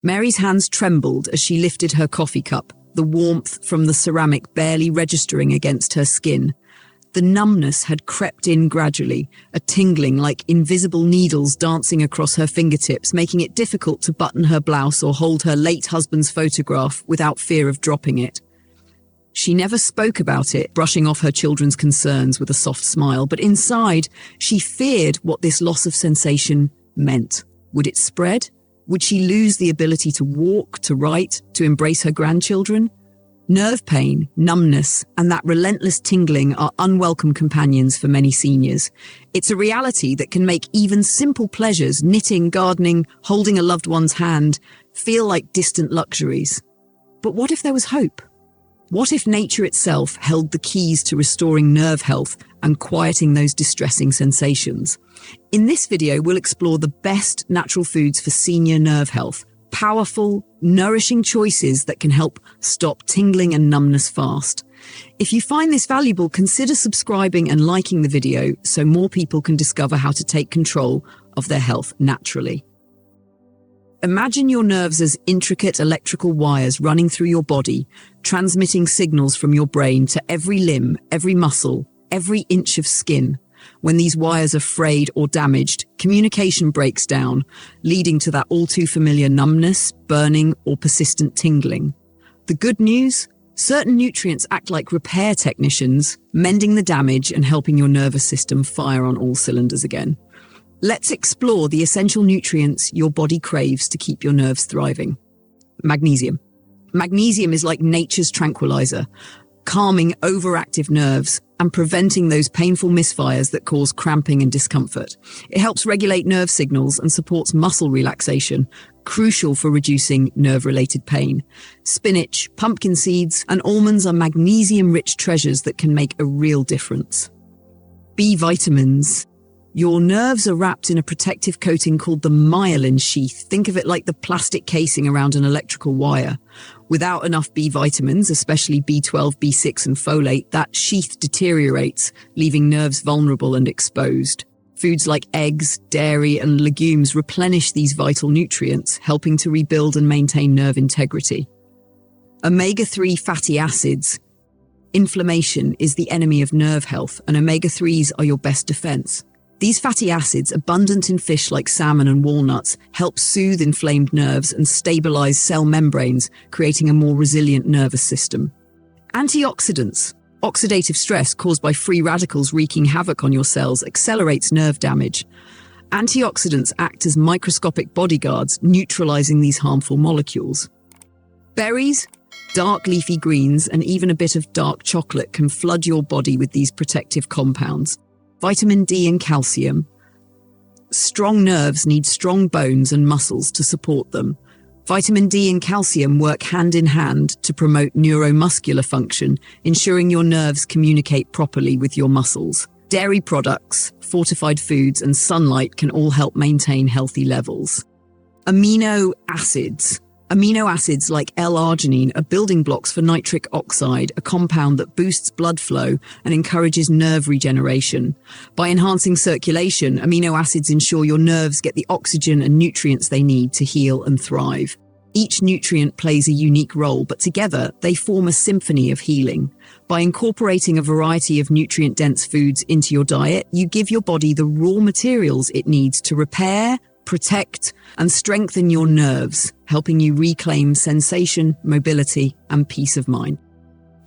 Mary's hands trembled as she lifted her coffee cup, the warmth from the ceramic barely registering against her skin. The numbness had crept in gradually, a tingling like invisible needles dancing across her fingertips, making it difficult to button her blouse or hold her late husband's photograph without fear of dropping it. She never spoke about it, brushing off her children's concerns with a soft smile, but inside, she feared what this loss of sensation meant. Would it spread? Would she lose the ability to walk, to write, to embrace her grandchildren? Nerve pain, numbness, and that relentless tingling are unwelcome companions for many seniors. It's a reality that can make even simple pleasures, knitting, gardening, holding a loved one's hand, feel like distant luxuries. But what if there was hope? What if nature itself held the keys to restoring nerve health and quieting those distressing sensations? In this video, we'll explore the best natural foods for senior nerve health, powerful, nourishing choices that can help stop tingling and numbness fast. If you find this valuable, consider subscribing and liking the video so more people can discover how to take control of their health naturally. Imagine your nerves as intricate electrical wires running through your body, transmitting signals from your brain to every limb, every muscle, every inch of skin. When these wires are frayed or damaged, communication breaks down, leading to that all-too-familiar numbness, burning, or persistent tingling. The good news? Certain nutrients act like repair technicians, mending the damage and helping your nervous system fire on all cylinders again. Let's explore the essential nutrients your body craves to keep your nerves thriving. Magnesium. Magnesium is like nature's tranquilizer, calming overactive nerves and preventing those painful misfires that cause cramping and discomfort. It helps regulate nerve signals and supports muscle relaxation, crucial for reducing nerve-related pain. Spinach, pumpkin seeds, and almonds are magnesium-rich treasures that can make a real difference. B vitamins. Your nerves are wrapped in a protective coating called the myelin sheath. Think of it like the plastic casing around an electrical wire. Without enough B vitamins, especially B12, B6, and folate, that sheath deteriorates, leaving nerves vulnerable and exposed. Foods like eggs, dairy, and legumes replenish these vital nutrients, helping to rebuild and maintain nerve integrity. Omega-3 fatty acids. Inflammation is the enemy of nerve health, and omega-3s are your best defense. These fatty acids, abundant in fish like salmon and walnuts, help soothe inflamed nerves and stabilize cell membranes, creating a more resilient nervous system. Antioxidants. Oxidative stress caused by free radicals wreaking havoc on your cells accelerates nerve damage. Antioxidants act as microscopic bodyguards, neutralizing these harmful molecules. Berries, dark leafy greens, and even a bit of dark chocolate can flood your body with these protective compounds. Vitamin D and calcium. Strong nerves need strong bones and muscles to support them. Vitamin D and calcium work hand in hand to promote neuromuscular function, ensuring your nerves communicate properly with your muscles. Dairy products, fortified foods, and sunlight can all help maintain healthy levels. Amino acids. Amino acids like L-arginine are building blocks for nitric oxide, a compound that boosts blood flow and encourages nerve regeneration. By enhancing circulation, amino acids ensure your nerves get the oxygen and nutrients they need to heal and thrive. Each nutrient plays a unique role, but together they form a symphony of healing. By incorporating a variety of nutrient-dense foods into your diet, you give your body the raw materials it needs to repair, protect, and strengthen your nerves, helping you reclaim sensation, mobility, and peace of mind.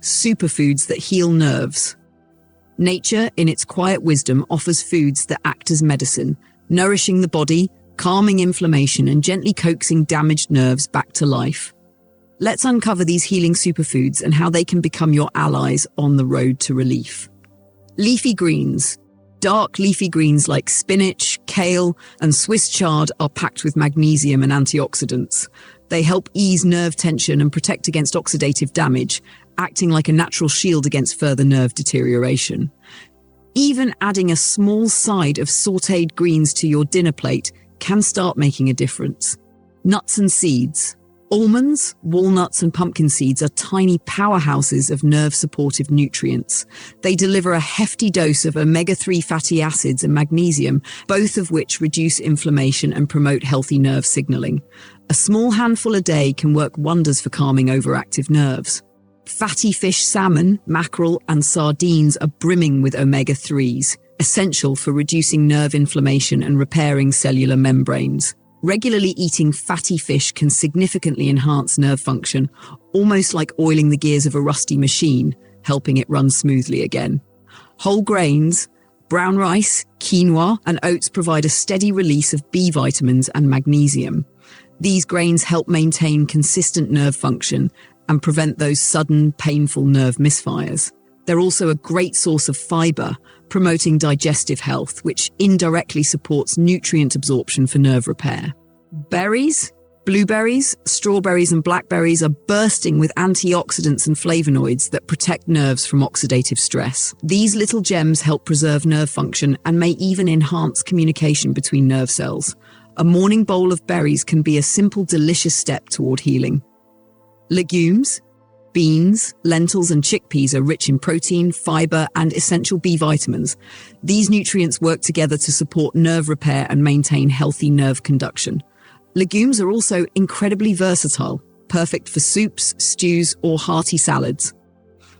Superfoods that heal nerves. Nature, in its quiet wisdom, offers foods that act as medicine, nourishing the body, calming inflammation, and gently coaxing damaged nerves back to life. Let's uncover these healing superfoods and how they can become your allies on the road to relief. Leafy greens. Dark leafy greens like spinach, kale, and Swiss chard are packed with magnesium and antioxidants. They help ease nerve tension and protect against oxidative damage, acting like a natural shield against further nerve deterioration. Even adding a small side of sautéed greens to your dinner plate can start making a difference. Nuts and seeds. Almonds, walnuts, and pumpkin seeds are tiny powerhouses of nerve-supportive nutrients. They deliver a hefty dose of omega-3 fatty acids and magnesium, both of which reduce inflammation and promote healthy nerve signaling. A small handful a day can work wonders for calming overactive nerves. Fatty fish, salmon, mackerel, and sardines are brimming with omega-3s, essential for reducing nerve inflammation and repairing cellular membranes. Regularly eating fatty fish can significantly enhance nerve function, almost like oiling the gears of a rusty machine, helping it run smoothly again. Whole grains, brown rice, quinoa, and oats provide a steady release of B vitamins and magnesium. These grains help maintain consistent nerve function and prevent those sudden, painful nerve misfires. They're also a great source of fiber, promoting digestive health, which indirectly supports nutrient absorption for nerve repair. Berries, blueberries, strawberries, and blackberries are bursting with antioxidants and flavonoids that protect nerves from oxidative stress. These little gems help preserve nerve function and may even enhance communication between nerve cells. A morning bowl of berries can be a simple, delicious step toward healing. Legumes, beans, lentils, and chickpeas are rich in protein, fiber, and essential B vitamins. These nutrients work together to support nerve repair and maintain healthy nerve conduction. Legumes are also incredibly versatile, perfect for soups, stews, or hearty salads.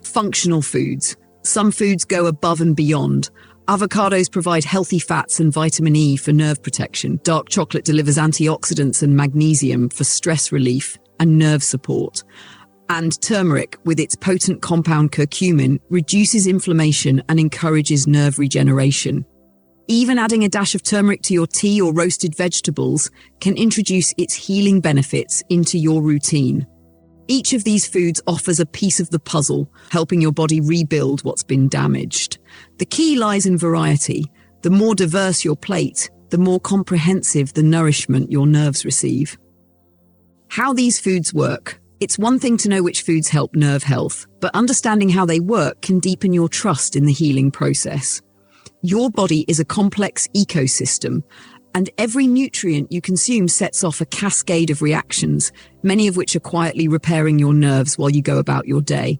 Functional foods. Some foods go above and beyond. Avocados provide healthy fats and vitamin E for nerve protection. Dark chocolate delivers antioxidants and magnesium for stress relief and nerve support. And turmeric, with its potent compound curcumin, reduces inflammation and encourages nerve regeneration. Even adding a dash of turmeric to your tea or roasted vegetables can introduce its healing benefits into your routine. Each of these foods offers a piece of the puzzle, helping your body rebuild what's been damaged. The key lies in variety. The more diverse your plate, the more comprehensive the nourishment your nerves receive. How these foods work. It's one thing to know which foods help nerve health, but understanding how they work can deepen your trust in the healing process. Your body is a complex ecosystem, and every nutrient you consume sets off a cascade of reactions, many of which are quietly repairing your nerves while you go about your day.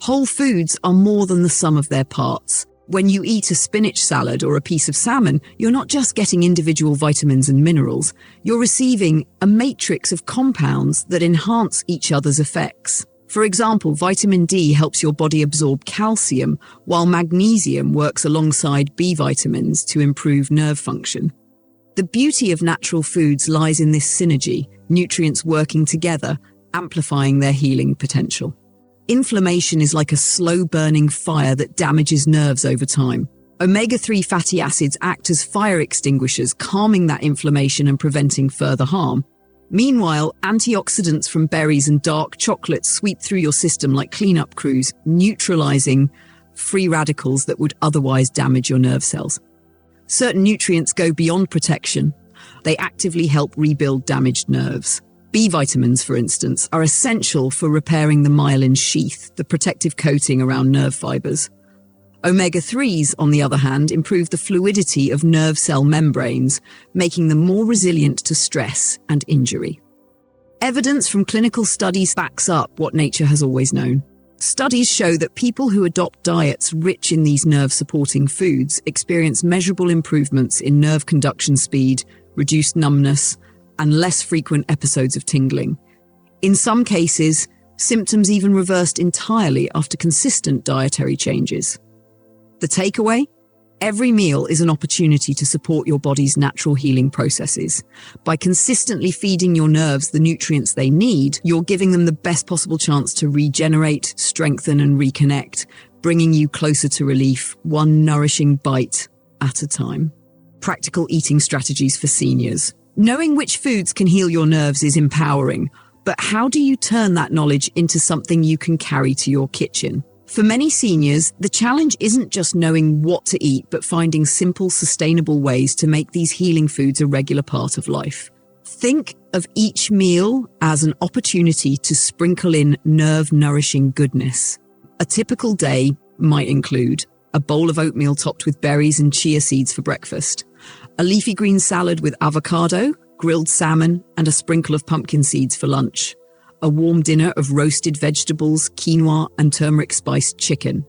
Whole foods are more than the sum of their parts. When you eat a spinach salad or a piece of salmon, you're not just getting individual vitamins and minerals, you're receiving a matrix of compounds that enhance each other's effects. For example, vitamin D helps your body absorb calcium, while magnesium works alongside B vitamins to improve nerve function. The beauty of natural foods lies in this synergy, nutrients working together, amplifying their healing potential. Inflammation is like a slow-burning fire that damages nerves over time. Omega-3 fatty acids act as fire extinguishers, calming that inflammation and preventing further harm. Meanwhile, antioxidants from berries and dark chocolate sweep through your system like cleanup crews, neutralizing free radicals that would otherwise damage your nerve cells. Certain nutrients go beyond protection. They actively help rebuild damaged nerves. B vitamins, for instance, are essential for repairing the myelin sheath, the protective coating around nerve fibers. Omega-3s, on the other hand, improve the fluidity of nerve cell membranes, making them more resilient to stress and injury. Evidence from clinical studies backs up what nature has always known. Studies show that people who adopt diets rich in these nerve-supporting foods experience measurable improvements in nerve conduction speed, reduced numbness, and less frequent episodes of tingling. In some cases, symptoms even reversed entirely after consistent dietary changes. The takeaway? Every meal is an opportunity to support your body's natural healing processes. By consistently feeding your nerves the nutrients they need, you're giving them the best possible chance to regenerate, strengthen, and reconnect, bringing you closer to relief, one nourishing bite at a time. Practical eating strategies for seniors. Knowing which foods can heal your nerves is empowering, but how do you turn that knowledge into something you can carry to your kitchen? For many seniors, the challenge isn't just knowing what to eat, but finding simple, sustainable ways to make these healing foods a regular part of life. Think of each meal as an opportunity to sprinkle in nerve-nourishing goodness. A typical day might include a bowl of oatmeal topped with berries and chia seeds for breakfast, a leafy green salad with avocado, grilled salmon, and a sprinkle of pumpkin seeds for lunch, a warm dinner of roasted vegetables, quinoa, and turmeric-spiced chicken,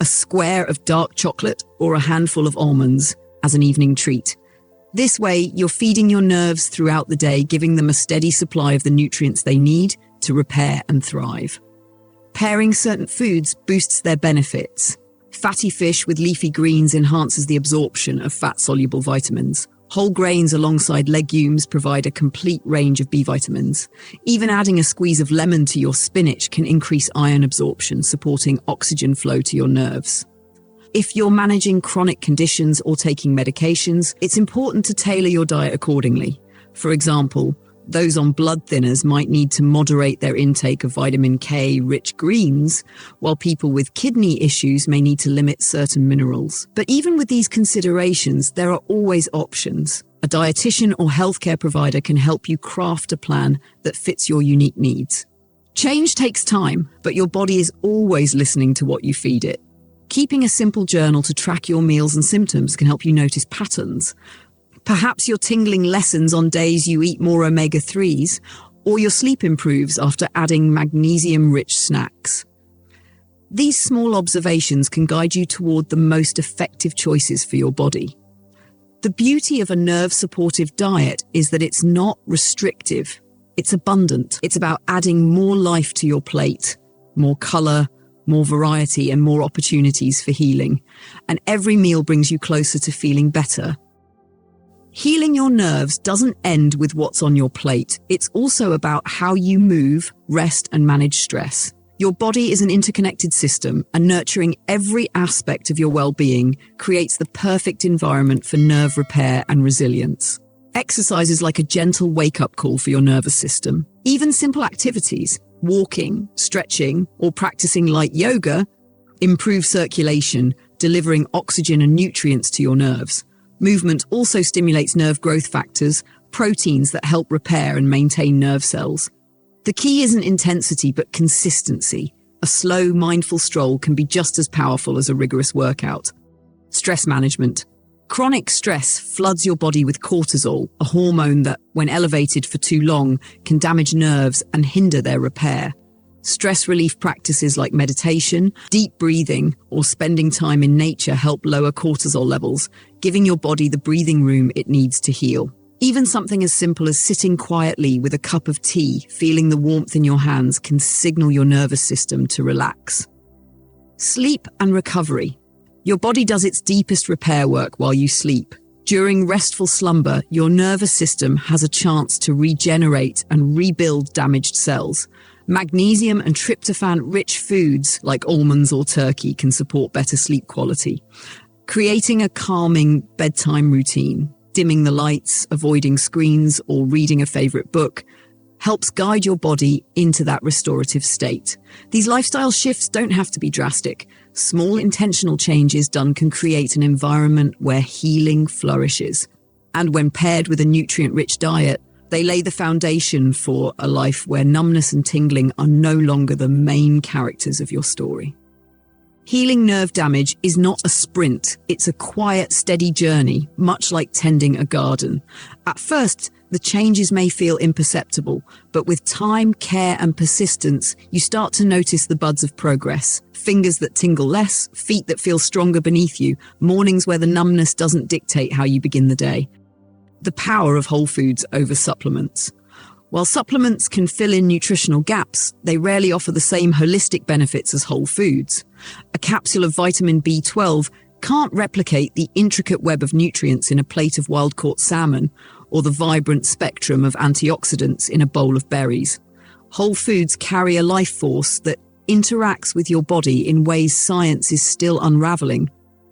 a square of dark chocolate, or a handful of almonds as an evening treat. This way, you're feeding your nerves throughout the day, giving them a steady supply of the nutrients they need to repair and thrive. Pairing certain foods boosts their benefits. Fatty fish with leafy greens enhances the absorption of fat-soluble vitamins. Whole grains alongside legumes provide a complete range of B vitamins. Even adding a squeeze of lemon to your spinach can increase iron absorption, supporting oxygen flow to your nerves. If you're managing chronic conditions or taking medications, it's important to tailor your diet accordingly. For example, those on blood thinners might need to moderate their intake of vitamin K-rich greens, while people with kidney issues may need to limit certain minerals. But even with these considerations, there are always options. A dietitian or healthcare provider can help you craft a plan that fits your unique needs. Change takes time, but your body is always listening to what you feed it. Keeping a simple journal to track your meals and symptoms can help you notice patterns. Perhaps your tingling lessens on days you eat more omega-3s, or your sleep improves after adding magnesium-rich snacks. These small observations can guide you toward the most effective choices for your body. The beauty of a nerve-supportive diet is that it's not restrictive. It's abundant. It's about adding more life to your plate, more color, more variety, and more opportunities for healing. And every meal brings you closer to feeling better. Healing your nerves doesn't end with what's on your plate. It's also about how you move, rest, and manage stress. Your body is an interconnected system, and nurturing every aspect of your well-being creates the perfect environment for nerve repair and resilience. Exercise is like a gentle wake-up call for your nervous system. Even simple activities, walking, stretching, or practicing light yoga, improve circulation, delivering oxygen and nutrients to your nerves. Movement also stimulates nerve growth factors, proteins that help repair and maintain nerve cells. The key isn't intensity, but consistency. A slow, mindful stroll can be just as powerful as a rigorous workout. Stress management. Chronic stress floods your body with cortisol, a hormone that, when elevated for too long, can damage nerves and hinder their repair. Stress relief practices like meditation, deep breathing, or spending time in nature help lower cortisol levels, giving your body the breathing room it needs to heal. Even something as simple as sitting quietly with a cup of tea, feeling the warmth in your hands, can signal your nervous system to relax. Sleep and recovery. Your body does its deepest repair work while you sleep. During restful slumber, your nervous system has a chance to regenerate and rebuild damaged cells. Magnesium and tryptophan-rich foods like almonds or turkey can support better sleep quality. Creating a calming bedtime routine, dimming the lights, avoiding screens, or reading a favorite book helps guide your body into that restorative state. These lifestyle shifts don't have to be drastic. Small intentional changes done can create an environment where healing flourishes. And when paired with a nutrient-rich diet, they lay the foundation for a life where numbness and tingling are no longer the main characters of your story. Healing nerve damage is not a sprint. It's a quiet, steady journey, much like tending a garden. At first, the changes may feel imperceptible, but with time, care, and persistence, you start to notice the buds of progress. Fingers that tingle less, feet that feel stronger beneath you, mornings where the numbness doesn't dictate how you begin the day. The power of whole foods over supplements. While supplements can fill in nutritional gaps, they rarely offer the same holistic benefits as whole foods. A capsule of vitamin B12 can't replicate the intricate web of nutrients in a plate of wild-caught salmon or the vibrant spectrum of antioxidants in a bowl of berries. Whole foods carry a life force that interacts with your body in ways science is still unraveling,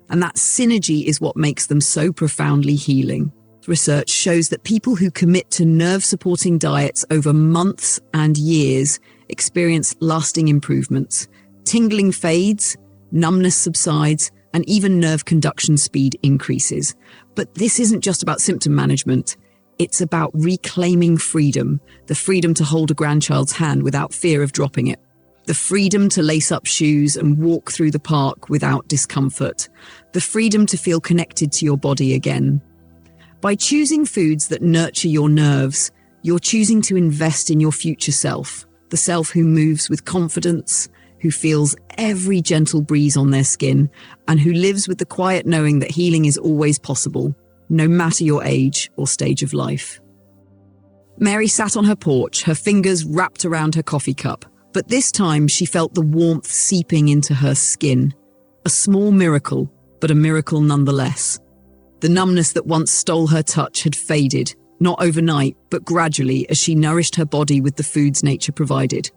and that synergy is what makes them so profoundly healing. Research shows that people who commit to nerve-supporting diets over months and years experience lasting improvements. Tingling fades, numbness subsides, and even nerve conduction speed increases. But this isn't just about symptom management. It's about reclaiming freedom, the freedom to hold a grandchild's hand without fear of dropping it, the freedom to lace up shoes and walk through the park without discomfort, the freedom to feel connected to your body again. By choosing foods that nurture your nerves, you're choosing to invest in your future self, the self who moves with confidence, who feels every gentle breeze on their skin, and who lives with the quiet knowing that healing is always possible, no matter your age or stage of life. Mary sat on her porch, her fingers wrapped around her coffee cup, but this time she felt the warmth seeping into her skin. A small miracle, but a miracle nonetheless. The numbness that once stole her touch had faded, not overnight, but gradually as she nourished her body with the foods nature provided.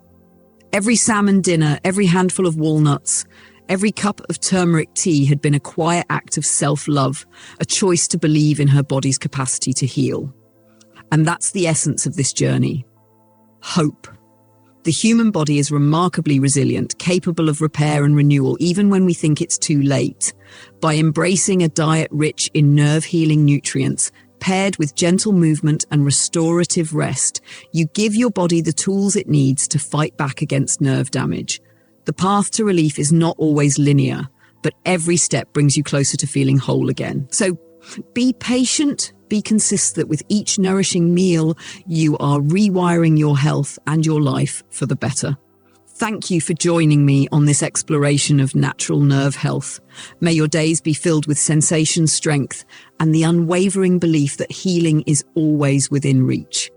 Every salmon dinner, every handful of walnuts, every cup of turmeric tea had been a quiet act of self-love, a choice to believe in her body's capacity to heal. And that's the essence of this journey. Hope. The human body is remarkably resilient, capable of repair and renewal even when we think it's too late. By embracing a diet rich in nerve-healing nutrients, paired with gentle movement and restorative rest, you give your body the tools it needs to fight back against nerve damage. The path to relief is not always linear, but every step brings you closer to feeling whole again. So be patient, be consistent. With each nourishing meal, you are rewiring your health and your life for the better. Thank you for joining me on this exploration of natural nerve health. May your days be filled with sensation, strength, and the unwavering belief that healing is always within reach.